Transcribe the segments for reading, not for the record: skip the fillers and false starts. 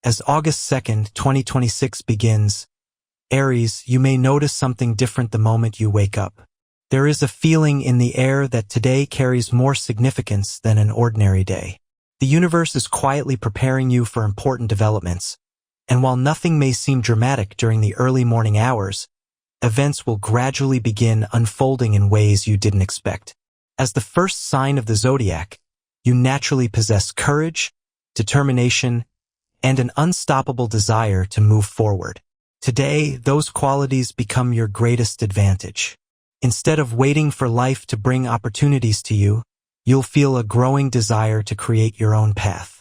As August 2nd, 2026 begins, Aries, you may notice something different the moment you wake up. There is a feeling in the air that today carries more significance than an ordinary day. The universe is quietly preparing you for important developments, and while nothing may seem dramatic during the early morning hours, events will gradually begin unfolding in ways you didn't expect. As the first sign of the zodiac, you naturally possess courage, determination, and an unstoppable desire to move forward. Today, those qualities become your greatest advantage. Instead of waiting for life to bring opportunities to you, you'll feel a growing desire to create your own path.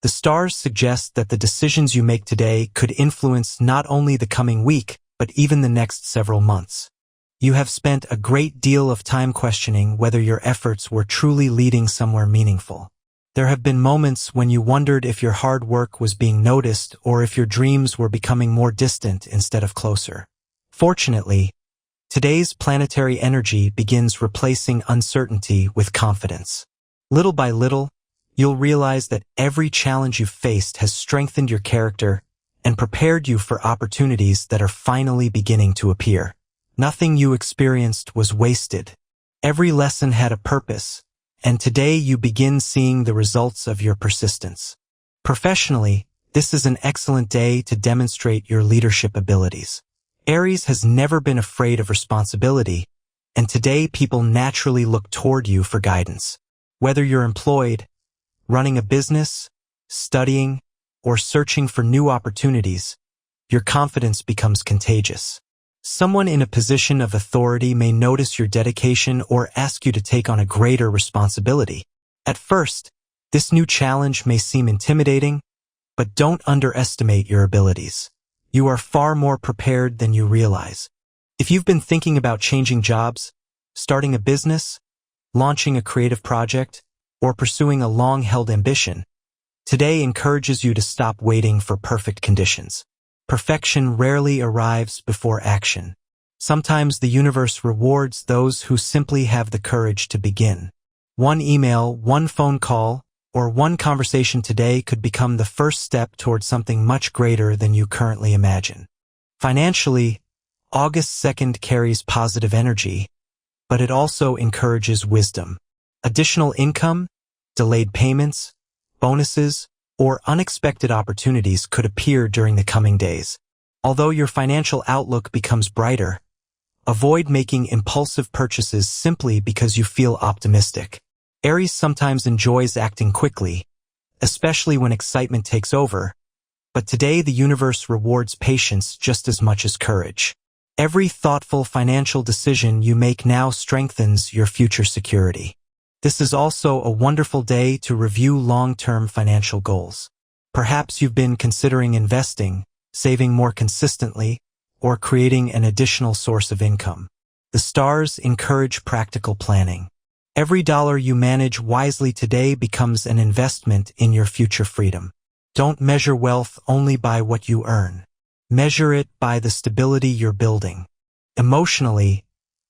The stars suggest that the decisions you make today could influence not only the coming week, but even the next several months. You have spent a great deal of time questioning whether your efforts were truly leading somewhere meaningful. There have been moments when you wondered if your hard work was being noticed or if your dreams were becoming more distant instead of closer. Fortunately, today's planetary energy begins replacing uncertainty with confidence. Little by little, you'll realize that every challenge you've faced has strengthened your character and prepared you for opportunities that are finally beginning to appear. Nothing you experienced was wasted. Every lesson had a purpose, and today you begin seeing the results of your persistence. Professionally, this is an excellent day to demonstrate your leadership abilities. Aries has never been afraid of responsibility, and today people naturally look toward you for guidance. Whether you're employed, running a business, studying, or searching for new opportunities, your confidence becomes contagious. Someone in a position of authority may notice your dedication or ask you to take on a greater responsibility. At first, this new challenge may seem intimidating, but don't underestimate your abilities. You are far more prepared than you realize. If you've been thinking about changing jobs, starting a business, launching a creative project, or pursuing a long-held ambition, today encourages you to stop waiting for perfect conditions. Perfection rarely arrives before action. Sometimes the universe rewards those who simply have the courage to begin. One email, one phone call, or one conversation today could become the first step towards something much greater than you currently imagine. Financially, August 2nd carries positive energy, but it also encourages wisdom. Additional income, delayed payments, bonuses, or unexpected opportunities could appear during the coming days. Although your financial outlook becomes brighter, avoid making impulsive purchases simply because you feel optimistic. Aries sometimes enjoys acting quickly, especially when excitement takes over, but today the universe rewards patience just as much as courage. Every thoughtful financial decision you make now strengthens your future security. This is also a wonderful day to review long-term financial goals. Perhaps you've been considering investing, saving more consistently, or creating an additional source of income. The stars encourage practical planning. Every dollar you manage wisely today becomes an investment in your future freedom. Don't measure wealth only by what you earn. Measure it by the stability you're building. Emotionally,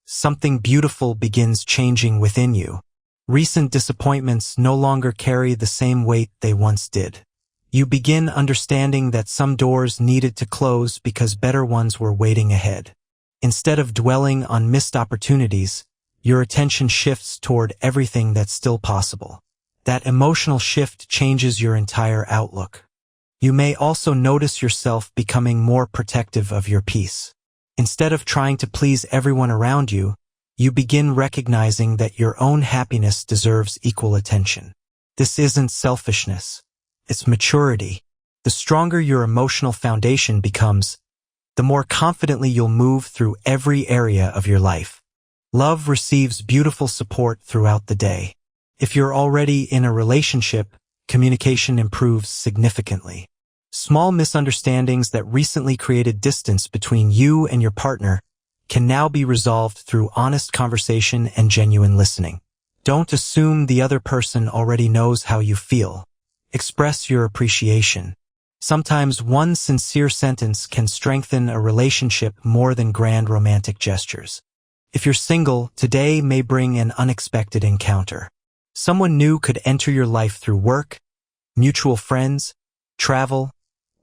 something beautiful begins changing within you. Recent disappointments no longer carry the same weight they once did. You begin understanding that some doors needed to close because better ones were waiting ahead. Instead of dwelling on missed opportunities, your attention shifts toward everything that's still possible. That emotional shift changes your entire outlook. You may also notice yourself becoming more protective of your peace. Instead of trying to please everyone around you, you begin recognizing that your own happiness deserves equal attention. This isn't selfishness, it's maturity. The stronger your emotional foundation becomes, the more confidently you'll move through every area of your life. Love receives beautiful support throughout the day. If you're already in a relationship, communication improves significantly. Small misunderstandings that recently created distance between you and your partner can now be resolved through honest conversation and genuine listening. Don't assume the other person already knows how you feel. Express your appreciation. Sometimes one sincere sentence can strengthen a relationship more than grand romantic gestures. If you're single, today may bring an unexpected encounter. Someone new could enter your life through work, mutual friends, travel,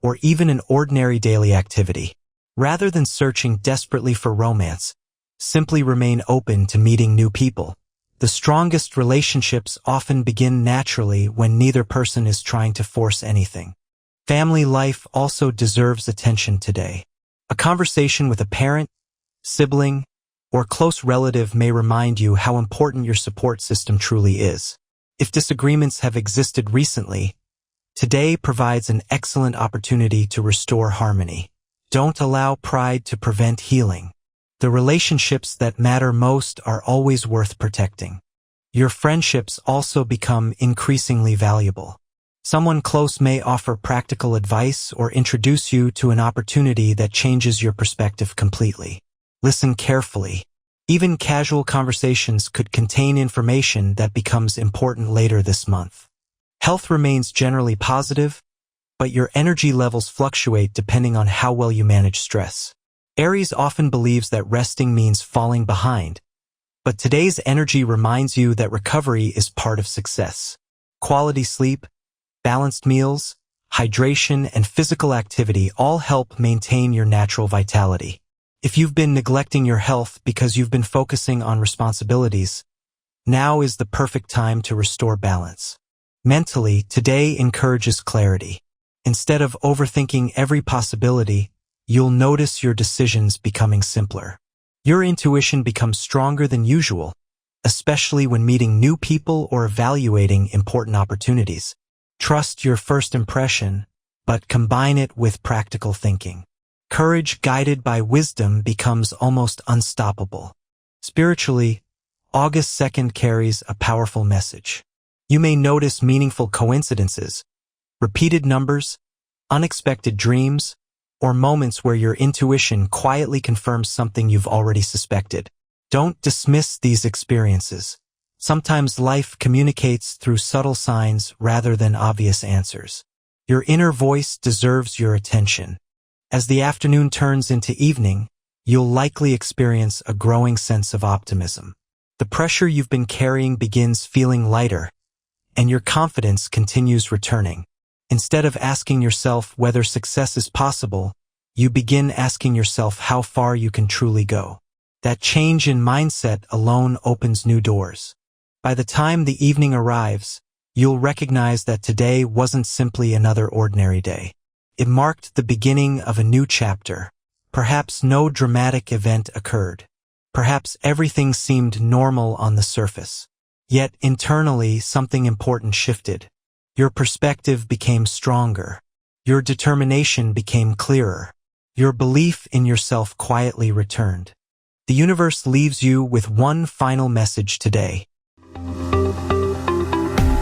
or even an ordinary daily activity. Rather than searching desperately for romance, simply remain open to meeting new people. The strongest relationships often begin naturally when neither person is trying to force anything. Family life also deserves attention today. A conversation with a parent, sibling, or close relative may remind you how important your support system truly is. If disagreements have existed recently, today provides an excellent opportunity to restore harmony. Don't allow pride to prevent healing. The relationships that matter most are always worth protecting. Your friendships also become increasingly valuable. Someone close may offer practical advice or introduce you to an opportunity that changes your perspective completely. Listen carefully. Even casual conversations could contain information that becomes important later this month. Health remains generally positive, but your energy levels fluctuate depending on how well you manage stress. Aries often believes that resting means falling behind, but today's energy reminds you that recovery is part of success. Quality sleep, balanced meals, hydration, and physical activity all help maintain your natural vitality. If you've been neglecting your health because you've been focusing on responsibilities, now is the perfect time to restore balance. Mentally, today encourages clarity. Instead of overthinking every possibility, you'll notice your decisions becoming simpler. Your intuition becomes stronger than usual, especially when meeting new people or evaluating important opportunities. Trust your first impression, but combine it with practical thinking. Courage guided by wisdom becomes almost unstoppable. Spiritually, August 2nd carries a powerful message. You may notice meaningful coincidences, repeated numbers, unexpected dreams, or moments where your intuition quietly confirms something you've already suspected. Don't dismiss these experiences. Sometimes life communicates through subtle signs rather than obvious answers. Your inner voice deserves your attention. As the afternoon turns into evening, you'll likely experience a growing sense of optimism. The pressure you've been carrying begins feeling lighter, and your confidence continues returning. Instead of asking yourself whether success is possible, you begin asking yourself how far you can truly go. That change in mindset alone opens new doors. By the time the evening arrives, you'll recognize that today wasn't simply another ordinary day. It marked the beginning of a new chapter. Perhaps no dramatic event occurred. Perhaps everything seemed normal on the surface. Yet internally, something important shifted. Your perspective became stronger. Your determination became clearer. Your belief in yourself quietly returned. The universe leaves you with one final message today.